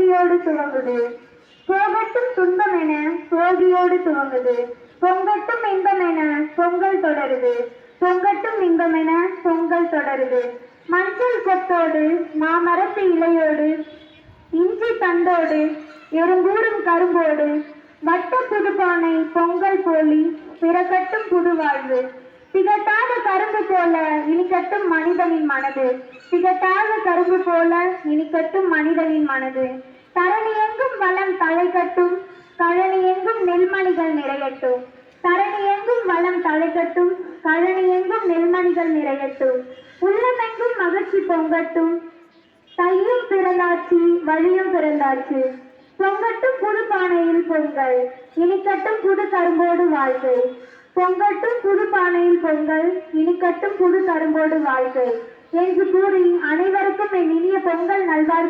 போகியோடு துவங்குது. போகட்டும் துன்பம் என போகியோடு துவங்குது. பொங்கட்டும் இன்பம் என பொங்கல் தொடருது. பொங்கட்டும் இன்பம் என பொங்கல் தொடருது. மஞ்சள் கொத்தோடு மாமரத்து இலையோடு இஞ்சி தண்டோடு எறும்பூரும் கரும்போடு வட்ட புதுப்பானை பொங்கல் போலி பிறக்கட்டும் புது வாழ்வு. திகட்டாத கரும்பு போல இனிக்கட்டும் மனிதனின் மனது. திகட்டாத கரும்பு போல இனிக்கட்டும் மனிதனின் மனது. தரணி எங்கும் வளம் தலை கட்டும். கழனி எங்கும் நெல்மணிகள் நிறையட்டும். தரணி எங்கும் வளம் தலை கட்டும். கழனி எங்கும் நெல்மணிகள் நிறையட்டும். உள்ளமெங்கும் மகிழ்ச்சி பொங்கட்டும். தையும் பிறந்தாச்சு வழியும் பிறந்தாச்சு. பொங்கட்டும் புது பானையில் பொங்கல் இனிக்கட்டும் புது கரும்போடு வாழ்க்கை. பொங்கட்டும் புது பானையில் பொங்கல் இனிக்கட்டும் புது கரும்போடு வாழ்க்கை என்று கூறி அனைவருக்கும் என் இனிய பொங்கல் நல்வாழ்வு